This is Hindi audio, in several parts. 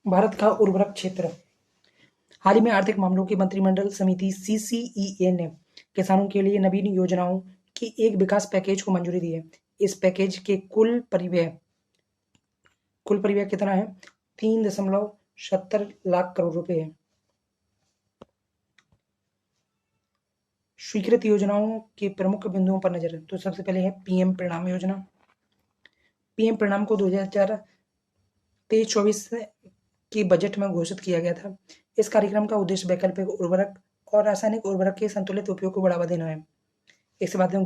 भारत का उर्वरक क्षेत्र। हाल ही में आर्थिक मामलों की मंत्रिमंडल समिति सीसीईए ने किसानों के लिए नवीन योजनाओं की एक विकास पैकेज को मंजूरी दी है। इस पैकेज के कुल परिव्यय कितना है? 3.70 लाख करोड़ रुपए है। स्वीकृत योजनाओं के प्रमुख बिंदुओं पर नजर। तो सबसे पहले है पीएम परिणाम योजना। पीएम परिणाम को 2023-24 के बजट में घोषित किया गया था। इस कार्यक्रम का उद्देश्य वैकल्पिक उर्वरक और रासायनिक उर्वरक के संतुलित उपयोग को बढ़ावा देना है। इसके बाद में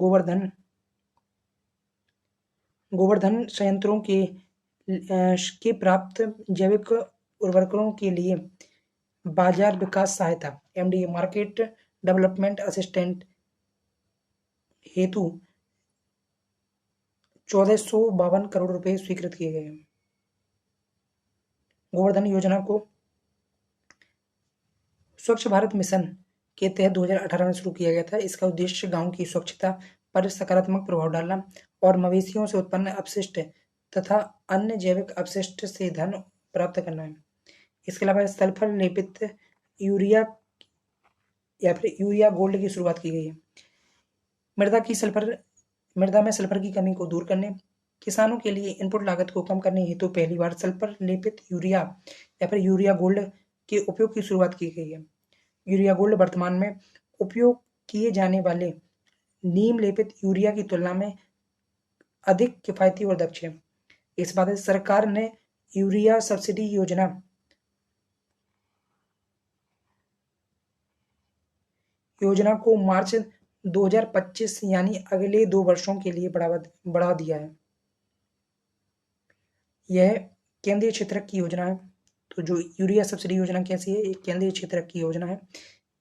गोवर्धन संयंत्रों के प्राप्त जैविक उर्वरकों के लिए बाजार विकास सहायता एमडीए मार्केट डेवलपमेंट असिस्टेंट हेतु 1452 करोड़ रुपए स्वीकृत किए गए हैं। गोवर्धन योजना को स्वच्छ भारत मिशन के तहत 2018 में शुरू किया गया था। इसका उद्देश्य गांव की स्वच्छता पर सकारात्मक प्रभाव डालना और मवेशियों से उत्पन्न अपशिष्ट तथा अन्य जैविक अपशिष्ट से धन प्राप्त करना है। इसके अलावा सल्फर लेपित यूरिया या फिर यूरिया गोल्ड की शुरुआत की गई है। मृदा में सल्फर की कमी को दूर करने, किसानों के लिए इनपुट लागत को कम करने हेतु पहली बार सल्फर लेपित यूरिया या फिर यूरिया गोल्ड के उपयोग की शुरुआत की गई है। यूरिया गोल्ड वर्तमान में उपयोग किए जाने वाले नीम लेपित यूरिया की तुलना में अधिक किफायती और दक्ष है। इस बात सरकार ने यूरिया सब्सिडी योजना को मार्च 2025 यानी अगले 2 वर्षों के लिए बढ़ा दिया है। यह केंद्रीय क्षेत्र की योजना है। तो जो यूरिया सब्सिडी योजना कैसी है? एक केंद्रीय क्षेत्र की योजना है।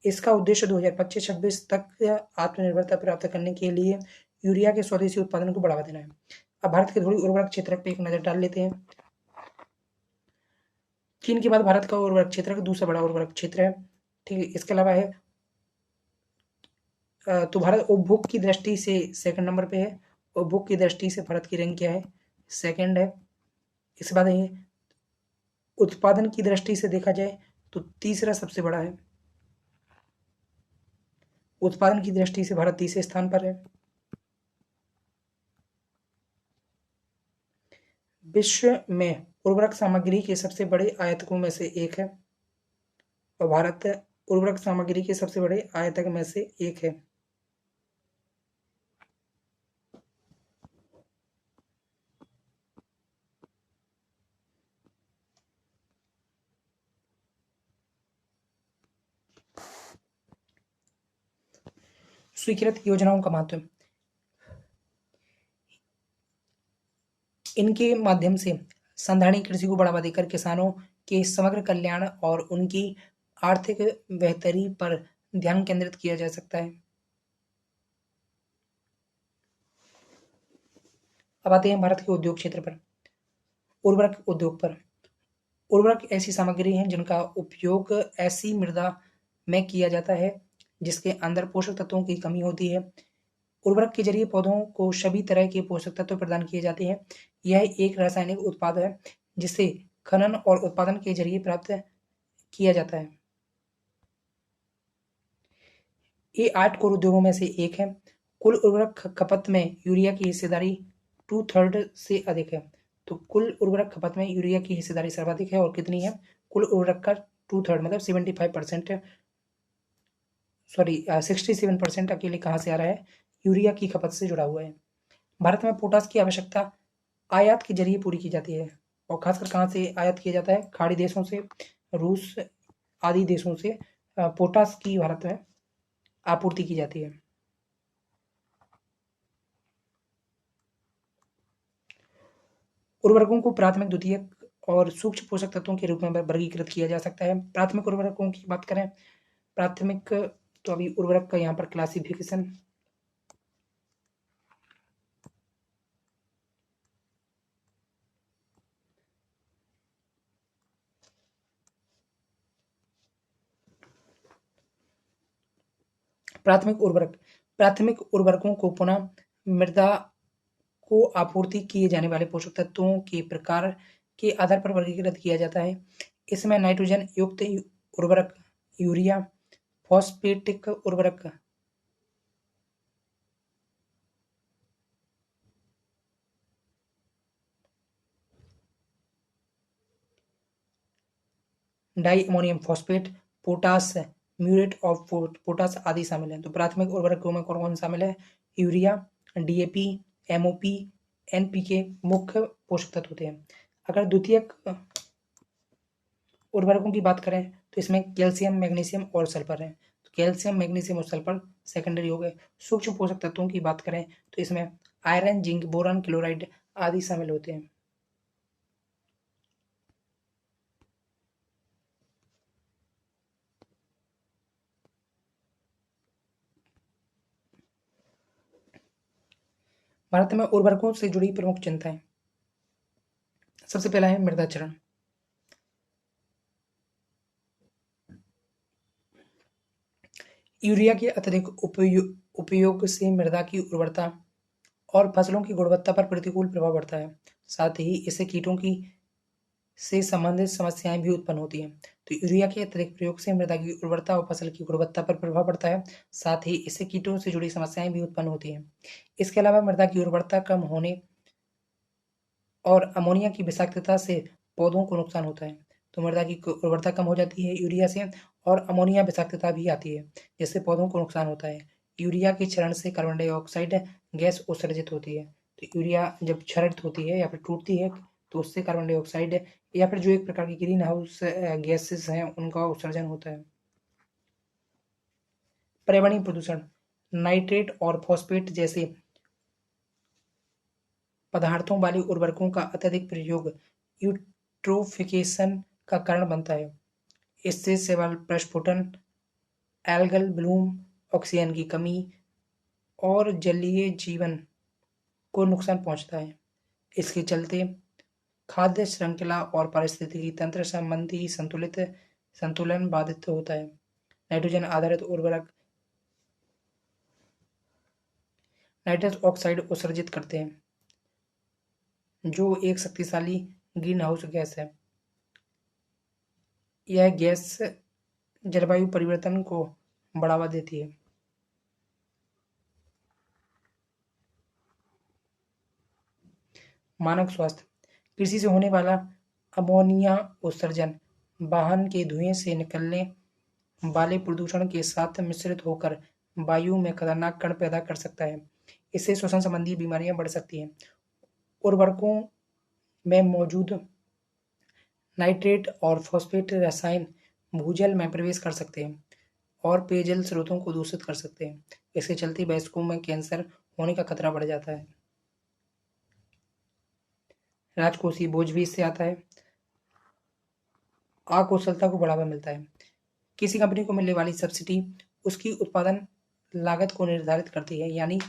इसका उद्देश्य 2025-26 तक आत्मनिर्भरता प्राप्त करने के लिए यूरिया के स्वदेशी उत्पादन को बढ़ावा देना है। अब भारत के थोड़ी उर्वरक क्षेत्र पे एक नजर डाल लेते हैं। चीन के बाद भारत का उर्वरक क्षेत्र का दूसरा बड़ा उर्वरक क्षेत्र है। ठीक है। इसके अलावा है तो भारत उपभोग की दृष्टि से सेकंड नंबर पे है। उपभोग की दृष्टि से भारत की रैंक क्या है? सेकंड है। इसके बाद है उत्पादन की दृष्टि से देखा जाए तो तीसरा सबसे बड़ा है। उत्पादन की दृष्टि से भारत तीसरे स्थान पर है। विश्व में उर्वरक सामग्री के सबसे बड़े आयातकों में से एक है और भारत उर्वरक सामग्री के सबसे बड़े आयातक में से एक है। स्वीकृत योजनाओं का महत्व। इनके माध्यम से संधारणीय कृषि को बढ़ावा देकर किसानों के समग्र कल्याण और उनकी आर्थिक बेहतरी पर ध्यान केंद्रित किया जा सकता है। अब आते हैं भारत के उद्योग क्षेत्र पर। उर्वरक उद्योग पर। उर्वरक ऐसी सामग्री है जिनका उपयोग ऐसी मृदा में किया जाता है जिसके अंदर पोषक तत्वों की कमी होती है। उर्वरक के जरिए पौधों को सभी तरह के पोषक तत्व प्रदान किए जाते हैं। यह एक रासायनिक उत्पाद है जिसे खनन और उत्पादन के जरिए प्राप्त किया जाता है। ये 8 कोर उद्योगों में से एक है। कुल उर्वरक खपत में यूरिया की हिस्सेदारी 2/3 से अधिक है। तो कुल उर्वरक खपत में यूरिया की हिस्सेदारी सर्वाधिक है और कितनी है? कुल उर्वरक का 2/3 मतलब 75% है। सॉरी 67% अकेले कहाँ से आ रहा है? यूरिया की खपत से जुड़ा हुआ है। भारत में पोटास की आवश्यकता आयात के जरिए पूरी की जाती है और खासकर कहाँ से आयात किया जाता है? खाड़ी देशों से, रूस आदि देशों से पोटास की भारत में आपूर्ति की जाती है। उर्वरकों को प्राथमिक, द्वितीयक और सूक्ष्म पोषक तत्वों के रूप में वर्गीकृत किया जा सकता है। प्राथमिक उर्वरकों की बात करें, प्राथमिक तो अभी उर्वरक का यहाँ पर क्लासिफिकेशन। प्राथमिक उर्वरकों को पुनः मृदा को आपूर्ति किए जाने वाले पोषक तत्वों के प्रकार के आधार पर वर्गीकृत किया जाता है। इसमें नाइट्रोजन युक्त उर्वरक यूरिया, फॉस्फेटिक उर्वरक di ammonium phosphate, potash, muriate of potash आदि शामिल हैं। तो प्राथमिक उर्वरकों में कौन कौन शामिल है? यूरिया, डीएपी, एमओपी, एनपीके मुख्य पोषक तत्व होते हैं। अगर द्वितीयक उर्वरकों की बात करें तो इसमें कैल्शियम, मैग्नीशियम और सल्फर है। तो कैल्शियम, मैग्नीशियम और सल्फर सेकेंडरी हो गए। सूक्ष्म पोषक तत्वों की बात करें तो इसमें आयरन, जिंक, बोरान, क्लोराइड आदि शामिल होते हैं। भारत में उर्वरकों से जुड़ी प्रमुख चिंताएं। सबसे पहला है मृदा चरण। यूरिया के अत्यधिक उपयोग से मृदा की उर्वरता और फसलों की गुणवत्ता पर प्रतिकूल प्रभाव पड़ता है। साथ ही इससे कीटों की से संबंधित समस्याएं भी उत्पन्न होती हैं। तो यूरिया के अत्यधिक प्रयोग से मृदा की उर्वरता और फसल की गुणवत्ता पर प्रभाव पड़ता है। साथ ही इससे कीटों से जुड़ी समस्याएं भी उत्पन्न होती हैं। इसके अलावा मृदा की उर्वरता कम होने और अमोनिया की विषाक्तता से पौधों को नुकसान होता है। तो मृदा की उर्वरता कम हो जाती है यूरिया से, और अमोनिया विषाक्तता भी आती है, जिससे पौधों को नुकसान होता है। यूरिया के क्षरण से कार्बन डाइऑक्साइड गैस उत्सर्जित होती है। तो यूरिया जब क्षरित होती है या फिर टूटती है तो उससे कार्बन डाइऑक्साइड या फिर जो एक प्रकार की ग्रीन हाउस गैसेस हैं उनका उत्सर्जन होता है। पर्यावरणीय प्रदूषण। नाइट्रेट और फॉस्फेट जैसे पदार्थों वाले उर्वरकों का अत्यधिक प्रयोग यूट्रोफिकेशन का कारण बनता है। इससे शैवाल प्रस्फुटन, एल्गल ब्लूम, ऑक्सीजन की कमी और जलीय जीवन को नुकसान पहुंचता है। इसके चलते खाद्य श्रृंखला और पारिस्थितिकी तंत्र संबंधी संतुलन बाधित होता है। नाइट्रोजन आधारित उर्वरक नाइट्रस ऑक्साइड उत्सर्जित करते हैं, जो एक शक्तिशाली ग्रीन हाउस गैस है। यह गैस जलवायु परिवर्तन को बढ़ावा देती है। मानव स्वास्थ्य। कृषि से होने वाला अमोनिया उत्सर्जन वाहन के धुएं से निकलने वाले प्रदूषण के साथ मिश्रित होकर वायु में खतरनाक कण पैदा कर सकता है। इससे श्वसन संबंधी बीमारियां बढ़ सकती हैं। उर्वरकों में मौजूद नाइट्रेट और फॉस्फेट रसायन भूजल में प्रवेश कर सकते हैं और पेयजल स्रोतों को दूषित कर सकते हैं। इसके चलते वयस्कों में कैंसर होने का खतरा बढ़ जाता है। राजकोषीय बोझ भी इससे आता है। अकुशलता को बढ़ावा मिलता है। किसी कंपनी को मिलने वाली सब्सिडी उसकी उत्पादन लागत को निर्धारित करती है, यानी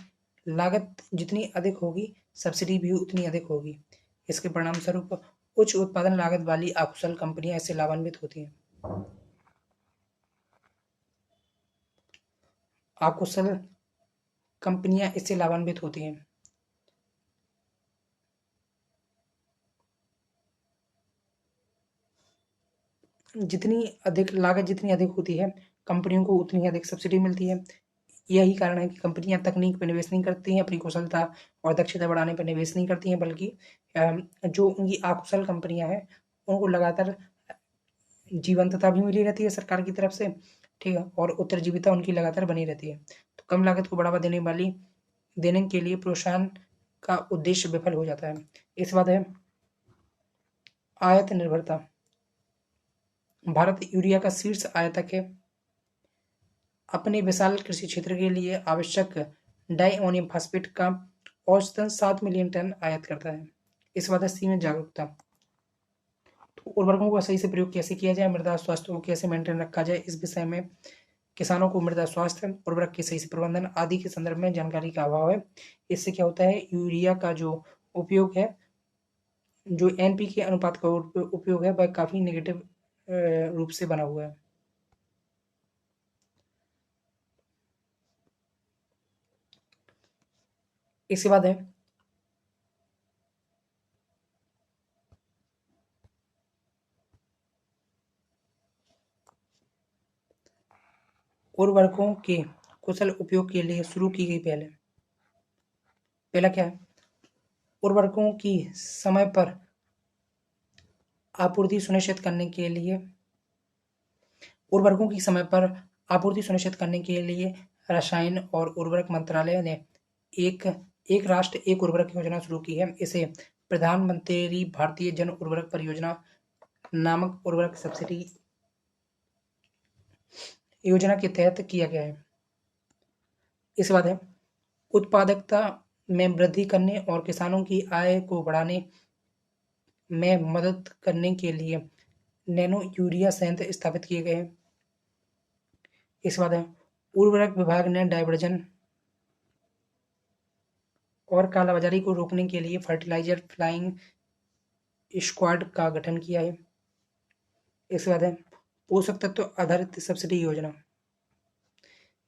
लागत जितनी अधिक होगी सब्सिडी भी उतनी अधिक होगी। इसके परिणाम स्वरूप उच्च उत्पादन लागत वाली अकुशल कंपनियां इससे लाभान्वित होती हैं। अकुशल कंपनियां इससे लाभान्वित होती हैं। जितनी अधिक लागत जितनी अधिक होती है कंपनियों को उतनी अधिक सब्सिडी मिलती है। यही कारण है कि कंपनियां तकनीक पर निवेश नहीं करती हैं, अपनी कुशलता और दक्षता बढ़ाने पर निवेश नहीं करती हैं, बल्कि जो उनकी अकुशल कंपनियां हैं उनको लगातार जीवंतता भी मिली रहती है सरकार की तरफ से, ठीक है, और उत्तरजीविता उनकी लगातार बनी रहती है। तो कम लागत को बढ़ावा देने के लिए प्रोत्साहन का उद्देश्य विफल हो जाता है। इस बात है आयात निर्भरता। भारत यूरिया का शीर्ष आयातक है। अपने विशाल कृषि क्षेत्र के लिए आवश्यक डाई अमोनियम फॉस्फेट का औसतन 7 मिलियन टन आयात करता है। इस बात में जागरूकता। तो उर्वरकों का सही से प्रयोग कैसे किया जाए, मृदा स्वास्थ्य को कैसे मेंटेन रखा जाए, इस विषय में किसानों को मृदा स्वास्थ्य, उर्वरक के सही से प्रबंधन आदि के संदर्भ में जानकारी का अभाव है। इससे क्या होता है, यूरिया का जो उपयोग है, जो एनपीके अनुपात का उपयोग है, वह काफी नेगेटिव रूप से बना हुआ है। इसके बाद है उर्वरकों के कुशल उपयोग के लिए शुरू की गई पहला क्या है? उर्वरकों की समय पर आपूर्ति सुनिश्चित करने के लिए उर्वरकों की समय पर आपूर्ति सुनिश्चित करने के लिए रसायन और उर्वरक मंत्रालय ने एक एक राष्ट्र एक उर्वरक योजना शुरू की है। इसे प्रधानमंत्री भारतीय जन उर्वरक परियोजना नामक उर्वरक सब्सिडी योजना के तहत किया गया है। इसके बाद है उत्पादकता में वृद्धि करने और किसानों की आय को बढ़ाने में मदद करने के लिए नैनो यूरिया संयंत्र स्थापित किए गए हैं। इसके बाद है उर्वरक विभाग ने डायवर्जन और कालाबाजारी को रोकने के लिए फर्टिलाइजर फ्लाइंग स्क्वाड का गठन किया है। इसके बाद है पोषक तत्व आधारित सब्सिडी योजना।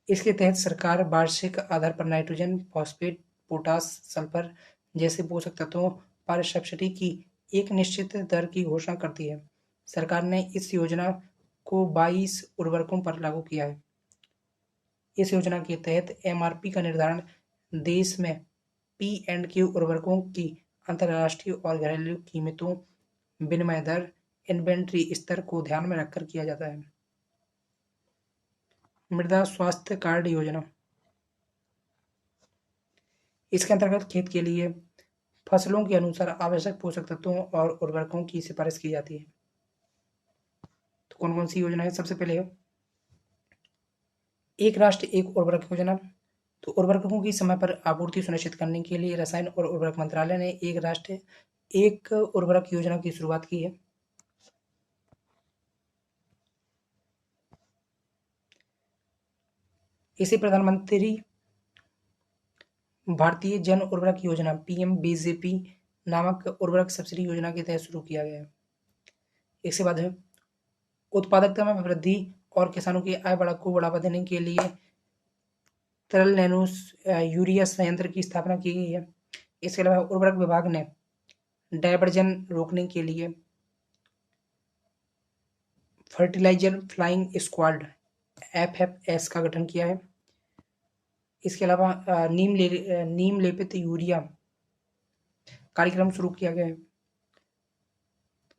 इसके तहत सरकार वार्षिक आधार पर नाइट्रोजन, फॉस्फेट, पोटास, सल्फर जैसे पोषक तत्वों पर सब्सिडी की एक निश्चित दर की घोषणा करती है। सरकार ने इस योजना को 22 उर्वरकों पर लागू किया है। इस योजना के तहत एमआरपी का निर्धारण देश में पी&क्यू उर्वरकों की अंतर्राष्ट्रीय और घरेलू कीमतों, विनिमय दर, इन्वेंट्री स्तर को ध्यान में रखकर किया जाता है। मृदा स्वास्थ्य कार्ड योजना। इसके अंतर्गत खेत के लिए फसलों के अनुसार आवश्यक पोषक तत्वों और उर्वरकों की सिफारिश की जाती है। तो कौन कौन सी योजना है? सबसे पहले है एक राष्ट्र एक उर्वरक योजना। तो उर्वरकों की समय पर आपूर्ति सुनिश्चित करने के लिए रसायन और उर्वरक मंत्रालय ने एक राष्ट्र एक उर्वरक योजना की शुरुआत की है। इसे प्रधानमंत्री भारतीय जन उर्वरक योजना पीएमबीजेपी नामक उर्वरक सब्सिडी योजना के तहत शुरू किया गया है। इसके बाद है उत्पादकता में वृद्धि और किसानों की आय को बढ़ावा देने के लिए तरल नैनो यूरिया संयंत्र की स्थापना की गई है। इसके अलावा उर्वरक विभाग ने डायवर्जन रोकने के लिए फर्टिलाइजर फ्लाइंग स्क्वाड एफएफएस का गठन किया है। इसके अलावा नीम लेपित यूरिया कार्यक्रम शुरू किया गया है।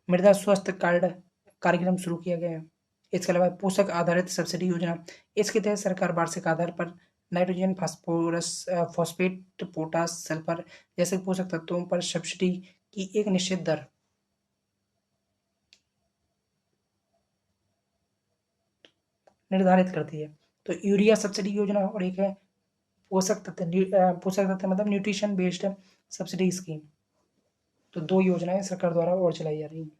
मृदा स्वास्थ्य कार्ड कार्यक्रम शुरू किया गया है। इसके अलावा पोषक आधारित सब्सिडी योजना। इसके तहत सरकार वार्षिक आधार पर nitrogen, phosphorus, phosphate, potash, sulphur जैसे पोषक तत्वों पर सब्सिडी की एक निश्चित दर निर्धारित करती है। तो यूरिया सब्सिडी योजना और एक है पोषक तत्व मतलब न्यूट्रिशन बेस्ड सब्सिडी स्कीम। तो दो योजनाएं सरकार द्वारा और चलाई जा रही हैं।